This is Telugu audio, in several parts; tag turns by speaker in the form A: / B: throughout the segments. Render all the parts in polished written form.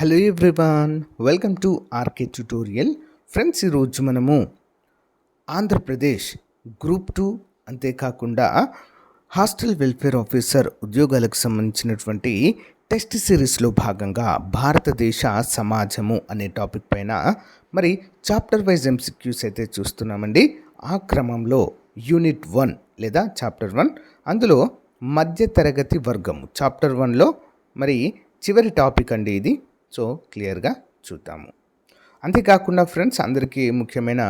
A: Hello everyone, welcome to RK tutorial. Friends, ఈరోజు మనము ఆంధ్రప్రదేశ్ గ్రూప్ 2 అంతేకాకుండా హాస్టల్ వెల్ఫేర్ ఆఫీసర్ ఉద్యోగాలకు సంబంధించినటువంటి టెస్ట్ సిరీస్లో భాగంగా భారతదేశ సమాజము అనే టాపిక్ పైన మరి చాప్టర్ వైజ్ ఎంసిక్యూస్ అయితే చూస్తున్నామండి. ఆ క్రమంలో యూనిట్ 1 లేదా చాప్టర్ 1, అందులో మధ్యతరగతి వర్గము చాప్టర్ 1లో మరి చివరి టాపిక్ అండి ఇది. సో క్లియర్గా చూద్దాము. అంతేకాకుండా ఫ్రెండ్స్, అందరికీ ముఖ్యమైన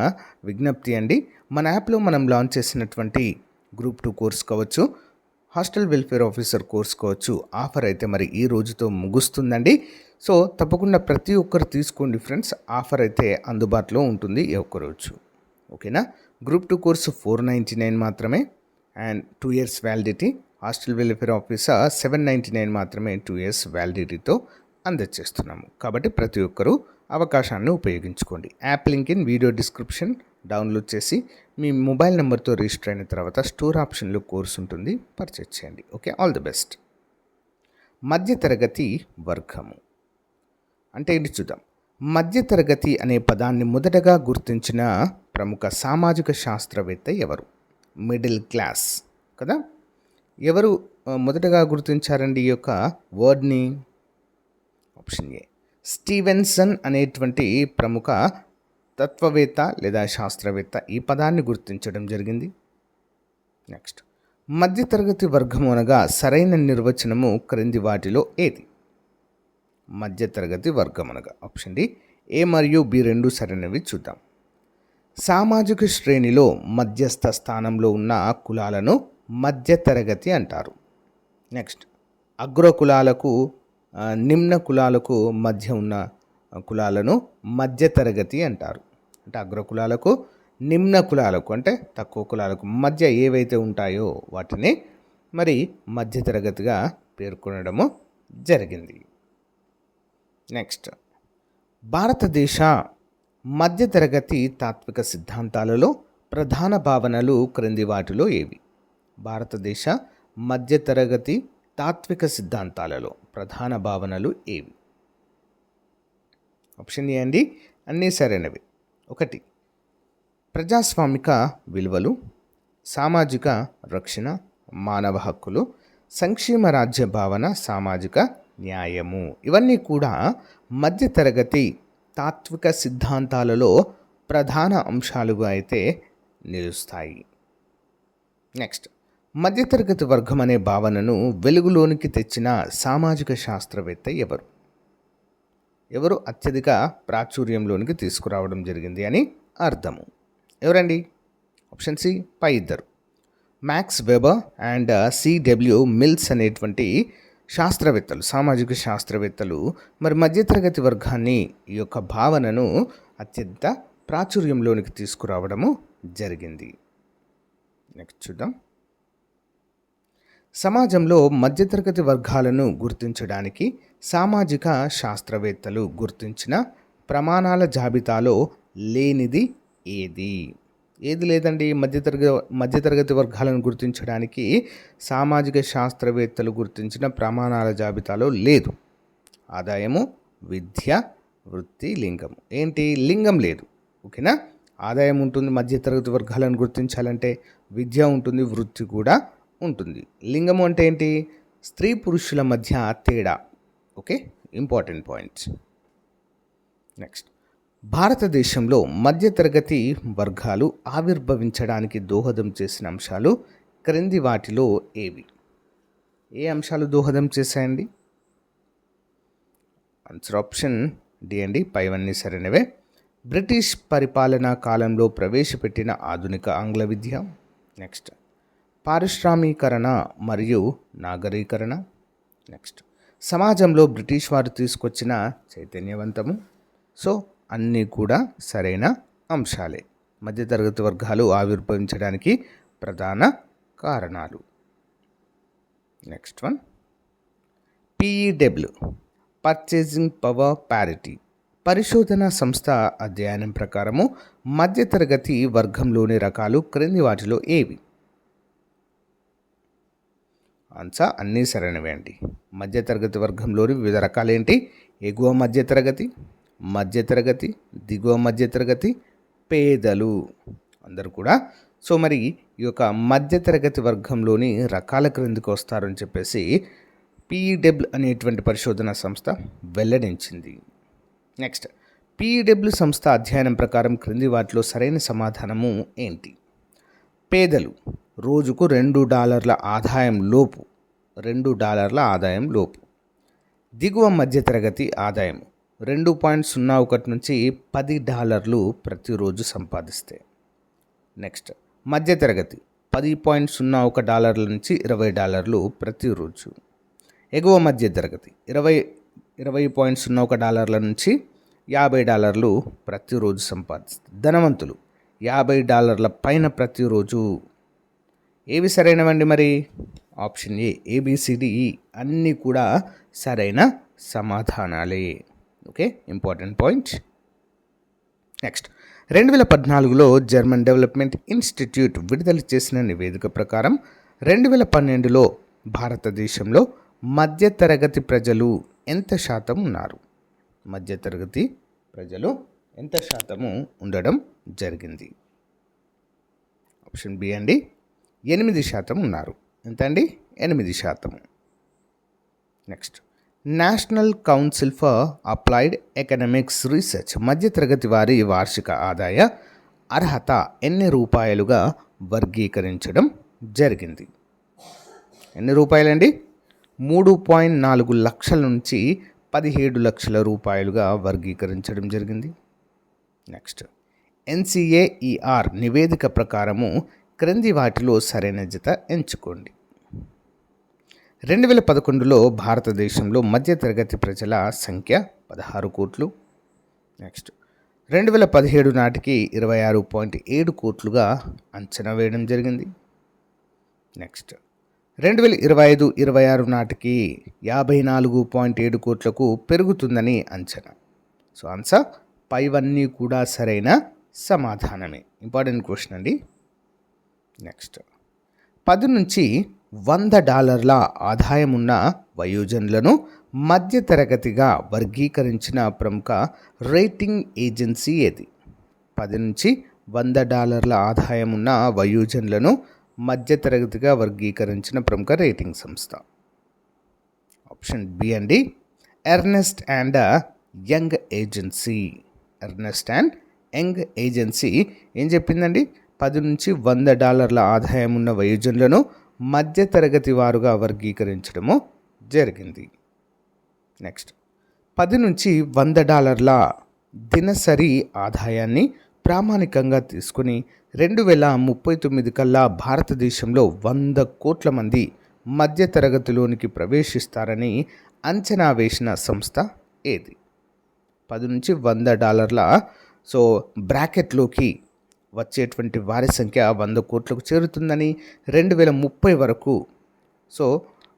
A: విజ్ఞప్తి అండి, మన యాప్లో మనం లాంచ్ చేసినటువంటి గ్రూప్ 2 కోర్స్ కావచ్చు, హాస్టల్ వెల్ఫేర్ ఆఫీసర్ కోర్స్ కావచ్చు, ఆఫర్ అయితే మరి ఈ రోజుతో ముగుస్తుందండి. సో తప్పకుండా ప్రతి ఒక్కరు తీసుకోండి ఫ్రెండ్స్, ఆఫర్ అయితే అందుబాటులో ఉంటుంది ఈ ఒక్కరోజు. ఓకేనా? గ్రూప్ 2 కోర్సు 499 మాత్రమే and 2 years validity. Hostel welfare officer 799 మాత్రమే 2 years వ్యాలిడిటీతో అందజేస్తున్నాము. కాబట్టి ప్రతి ఒక్కరూ అవకాశాన్ని ఉపయోగించుకోండి. App link in video description download చేసి మీ మొబైల్ నెంబర్తో రిజిస్టర్ అయిన తర్వాత స్టోర్ ఆప్షన్లో కోర్స్ ఉంటుంది, పర్చేజ్ చేయండి. Okay, all the best. మధ్యతరగతి వర్గము అంటే ఏంటి చూద్దాం. మధ్యతరగతి అనే పదాన్ని మొదటగా గుర్తించిన ప్రముఖ సామాజిక శాస్త్రవేత్త ఎవరు? మిడిల్ క్లాస్ కదా. ఎవరు మొదటగా గుర్తించారండి ఈ యొక్క వర్డ్ని? ఆప్షన్ ఏ, స్టీవెన్సన్ అనేటువంటి ప్రముఖ తత్వవేత్త లేదా శాస్త్రవేత్త ఈ పదాన్ని గుర్తించడం జరిగింది. నెక్స్ట్, మధ్యతరగతి వర్గము అనగా సరైన నిర్వచనము క్రింది వాటిలో ఏది? మధ్యతరగతి వర్గం అనగా ఆప్షన్ డి, ఏ మరియు బి రెండు సరైనవి. చూద్దాం. సామాజిక శ్రేణిలో మధ్యస్థ స్థానంలో ఉన్న కులాలను మధ్యతరగతి అంటారు. నెక్స్ట్, అగ్రకులాలకు నిమ్న కులాలకు మధ్య ఉన్న కులాలను మధ్యతరగతి అంటారు. అంటే అగ్రకులాలకు నిమ్న కులాలకు అంటే తక్కువ కులాలకు మధ్య ఏవైతే ఉంటాయో వాటిని మరి మధ్యతరగతిగా పేర్కొనడము జరిగింది. నెక్స్ట్, భారతదేశ మధ్యతరగతి తాత్విక సిద్ధాంతాలలో ప్రధాన భావనలు క్రింది వాటిలో ఏవి? భారతదేశ మధ్యతరగతి తాత్విక సిద్ధాంతాలలో ప్రధాన భావనలు ఏవి? ఆప్షన్ ఏ అండి, అన్నీ సరైనవి. 1, ప్రజాస్వామిక విలువలు, సామాజిక రక్షణ, మానవ హక్కులు, సంక్షేమ రాజ్య భావన, సామాజిక న్యాయము. ఇవన్నీ కూడా మధ్యతరగతి తాత్విక సిద్ధాంతాలలో ప్రధాన అంశాలుగా అయితే నిలుస్తాయి. నెక్స్ట్, మధ్యతరగతి వర్గం అనే భావనను వెలుగులోనికి తెచ్చిన సామాజిక శాస్త్రవేత్త ఎవరు? ఎవరు అత్యధిక ప్రాచుర్యంలోనికి తీసుకురావడం జరిగింది అని అర్థము. ఎవరండి? ఆప్షన్ సి, పై ఇద్దరు, Max Weber and C W Mills అనేటువంటి శాస్త్రవేత్తలు, సామాజిక శాస్త్రవేత్తలు మరి మధ్యతరగతి వర్గాన్ని ఈ యొక్క భావనను అత్యంత ప్రాచుర్యంలోనికి తీసుకురావడము జరిగింది. నెక్స్ట్ చూద్దాం. సమాజంలో మధ్యతరగతి వర్గాలను గుర్తించడానికి సామాజిక శాస్త్రవేత్తలు గుర్తించిన ప్రమాణాల జాబితాలో లేనిది ఏది? ఏది లేదండి మధ్యతరగతి వర్గాలను గుర్తించడానికి సామాజిక శాస్త్రవేత్తలు గుర్తించిన ప్రమాణాల జాబితాలో లేదు. ఆదాయము, విద్య, వృత్తి, లింగము. ఏంటి? లింగం లేదు. ఓకేనా? ఆదాయం ఉంటుంది మధ్యతరగతి వర్గాలను గుర్తించాలంటే, విద్య ఉంటుంది, వృత్తి కూడా ఉంటుంది. లింగము అంటే ఏంటి? స్త్రీ పురుషుల మధ్య తేడా. Okay, important points. నెక్స్ట్, భారతదేశంలో మధ్యతరగతి వర్గాలు ఆవిర్భవించడానికి దోహదం చేసిన అంశాలు క్రింది వాటిలో ఏవి? ఏ అంశాలు దోహదం చేశాయండి? ఆన్సర్ ఆప్షన్ డి అండి, పైవన్నీ సరైనవే. బ్రిటిష్ పరిపాలనా కాలంలో ప్రవేశపెట్టిన ఆధునిక ఆంగ్ల విద్య. నెక్స్ట్, పారిశ్రామీకరణ మరియు నాగరీకరణ. నెక్స్ట్, సమాజంలో బ్రిటిష్ వారు తీసుకొచ్చిన చైతన్యవంతము. సో అన్నీ కూడా సరైన అంశాలే. మధ్యతరగతి వర్గాలు ఆవిర్భవించడానికి ప్రధాన కారణాలు. Next one, PEW, purchasing power parity పరిశోధన సంస్థ అధ్యయనం ప్రకారము మధ్యతరగతి వర్గంలోని రకాలు క్రింది వాటిలో ఏవి? ఆన్సర్ అన్నీ సరైనవే అండి. మధ్యతరగతి వర్గంలోని వివిధ రకాలేంటి? ఎగువ మధ్యతరగతి, మధ్యతరగతి, దిగువ మధ్యతరగతి, పేదలు అందరూ కూడా. సో మరి ఈ యొక్క మధ్యతరగతి వర్గంలోని రకాల క్రిందికి వస్తారని చెప్పేసి పీఈడబ్ల్యూ అనేటువంటి పరిశోధనా సంస్థ వెల్లడించింది. నెక్స్ట్, పీఈడబ్ల్యూ సంస్థ అధ్యయనం ప్రకారం క్రింది వాటిలో సరైన సమాధానము ఏంటి? పేదలు రోజుకు $2 ఆదాయం లోపు, $2 దిగువ మధ్యతరగతి ఆదాయం 2.01 నుంచి $10 ప్రతిరోజు సంపాదిస్తే. నెక్స్ట్, మధ్యతరగతి $10.01 నుంచి $20 ప్రతిరోజు. ఎగువ మధ్యతరగతి 20.01 నుంచి $50 ప్రతిరోజు సంపాదిస్తారు. ధనవంతులు $50 పైన ప్రతిరోజు. ఏవి సరైనవండి మరి? ఆప్షన్ ఏ, ABCDE అన్నీ కూడా సరైన సమాధానాలే. Okay, important point. నెక్స్ట్, 2014లో జర్మన్ డెవలప్మెంట్ ఇన్స్టిట్యూట్ విడుదల చేసిన నివేదిక ప్రకారం 2012లో భారతదేశంలో మధ్యతరగతి ప్రజలు ఎంత శాతం ఉన్నారు? మధ్యతరగతి ప్రజలు ఎంత శాతము ఉండడం జరిగింది? ఆప్షన్ బి అండి, 8% ఉన్నారు. ఎంత అండి? 8%. Next, national council for applied economics research మధ్యతరగతి వారి వార్షిక ఆదాయ అర్హత ఎన్ని రూపాయలుగా వర్గీకరించడం జరిగింది? ఎన్ని రూపాయలండి? 3.4 లక్షల నుంచి 17 లక్షల రూపాయలుగా వర్గీకరించడం జరిగింది. నెక్స్ట్, NCAER నివేదిక ప్రకారము క్రింది వాటిలో సరైన జత ఎంచుకోండి. 2011లో భారతదేశంలో మధ్యతరగతి ప్రజల సంఖ్య 16 కోట్లు. నెక్స్ట్, 2017 నాటికి 26.7 కోట్లుగా అంచనా వేయడం జరిగింది. నెక్స్ట్, 2025-26 నాటికి 54.7 కోట్లకు పెరుగుతుందని అంచనా. సో ఆన్సర్ పైవన్నీ కూడా సరైన సమాధానమే. ఇంపార్టెంట్ క్వశ్చన్ అండి. నెక్స్ట్, 10 నుంచి $100 ఆదాయం ఉన్న వయోజనులను మధ్యతరగతిగా వర్గీకరించిన ప్రముఖ రేటింగ్ ఏజెన్సీ ఏది? 10 నుంచి $100 ఆదాయం ఉన్న వయోజనులను మధ్యతరగతిగా వర్గీకరించిన ప్రముఖ రేటింగ్ సంస్థ. ఆప్షన్ బి అండి, Ernst and Young agency. Ernst and Young agency ఏం చెప్పిందండి? 10 నుంచి $100 ఆదాయం ఉన్న వయోజనులను మధ్యతరగతి వారుగా వర్గీకరించడము జరిగింది. నెక్స్ట్, 10 నుంచి $100 దినసరి ఆదాయాన్ని ప్రామాణికంగా తీసుకుని 2039 కల్లా భారతదేశంలో 100 కోట్ల మంది మధ్యతరగతిలోనికి ప్రవేశిస్తారని అంచనా వేసిన సంస్థ ఏది? 10 నుంచి $100 సో బ్రాకెట్లోకి వచ్చేటువంటి వారి సంఖ్య 100 కోట్లకు చేరుతుందని 2030 వరకు సో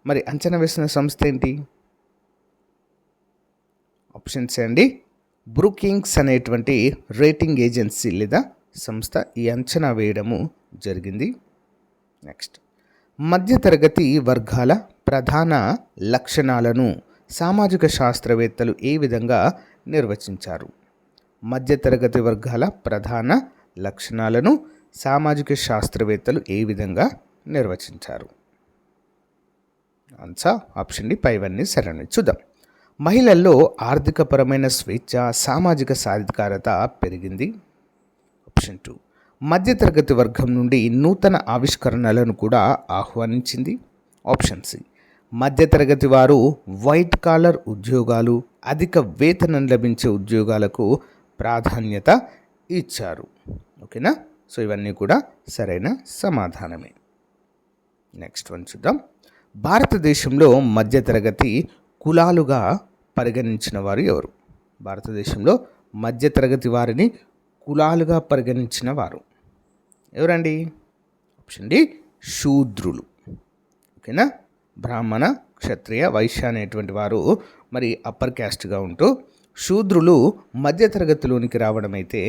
A: మరి అంచనా వేసిన సంస్థ ఏంటి? ఆప్షన్స్ అండి, బ్రూకింగ్స్ అనేటువంటి రేటింగ్ ఏజెన్సీ లేదా సంస్థ ఈ అంచనా వేయడము జరిగింది. నెక్స్ట్, మధ్యతరగతి వర్గాల ప్రధాన లక్షణాలను సామాజిక శాస్త్రవేత్తలు ఏ విధంగా నిర్వచించారు? మధ్యతరగతి వర్గాల ప్రధాన లక్షణాలను సామాజిక శాస్త్రవేత్తలు ఏ విధంగా నిర్వచించారు? ఆన్సర్ ఆప్షన్ డి, పైవన్నీ సరైనవి. చూద్దాం. మహిళల్లో ఆర్థికపరమైన స్వేచ్ఛ, సామాజిక సాధికారత పెరిగింది. ఆప్షన్ 2, మధ్యతరగతి వర్గం నుండి నూతన ఆవిష్కరణలను కూడా ఆహ్వానించింది. ఆప్షన్ సి, మధ్యతరగతి వారు వైట్ కాలర్ ఉద్యోగాలు, అధిక వేతనం లభించే ఉద్యోగాలకు ప్రాధాన్యత ఇచ్చారు. ఓకేనా? సో ఇవన్నీ కూడా సరైన సమాధానమే. నెక్స్ట్ వన్ చూద్దాం. భారతదేశంలో మధ్యతరగతి కులాలుగా పరిగణించిన వారు ఎవరు? భారతదేశంలో మధ్యతరగతి వారిని కులాలుగా పరిగణించిన వారు ఎవరండి? ఆప్షన్ డి, శూద్రులు. ఓకేనా? బ్రాహ్మణ, క్షత్రియ, వైశ్య అనేటువంటి వారు మరి అప్పర్ క్యాస్ట్గా ఉంటూ శూద్రులు మధ్యతరగతిలోనికి రావడం అయితే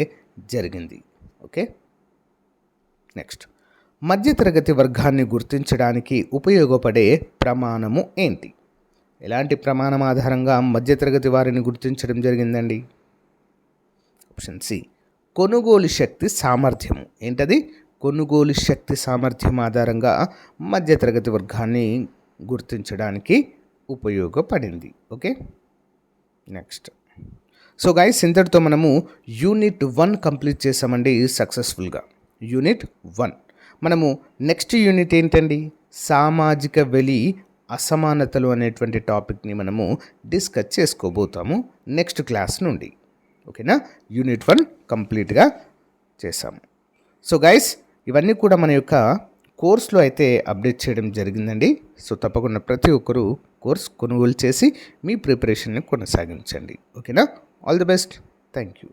A: జరిగింది. ఓకే. నెక్స్ట్, మధ్యతరగతి వర్గాన్ని గుర్తించడానికి ఉపయోగపడే ప్రమాణము ఏంటి? ఎలాంటి ప్రమాణం ఆధారంగా మధ్యతరగతి వారిని గుర్తించడం జరిగిందండి? ఆప్షన్ సి, కొనుగోలు శక్తి సామర్థ్యము. ఏంటది? కొనుగోలు శక్తి సామర్థ్యం ఆధారంగా మధ్యతరగతి వర్గాన్ని గుర్తించడానికి ఉపయోగపడింది. Okay, next. సో గైస్, ఇంతటితో మనము యూనిట్ 1 కంప్లీట్ చేసామండి సక్సెస్ఫుల్గా. యూనిట్ 1. మనము నెక్స్ట్ యూనిట్ ఏంటండి? సామాజిక వెలి అసమానతలు అనేటువంటి టాపిక్ని మనము డిస్కస్ చేసుకోబోతాము నెక్స్ట్ క్లాస్ నుండి. ఓకేనా? యూనిట్ 1 కంప్లీట్గా చేసాము. సో గైస్, ఇవన్నీ కూడా మన యొక్క కోర్స్లో అయితే అప్డేట్ చేయడం జరిగిందండి. సో తప్పకుండా ప్రతి ఒక్కరూ కోర్స్ కొనుగోలు చేసి మీ ప్రిపరేషన్ని కొనసాగించండి. ఓకేనా? All the best. Thank you.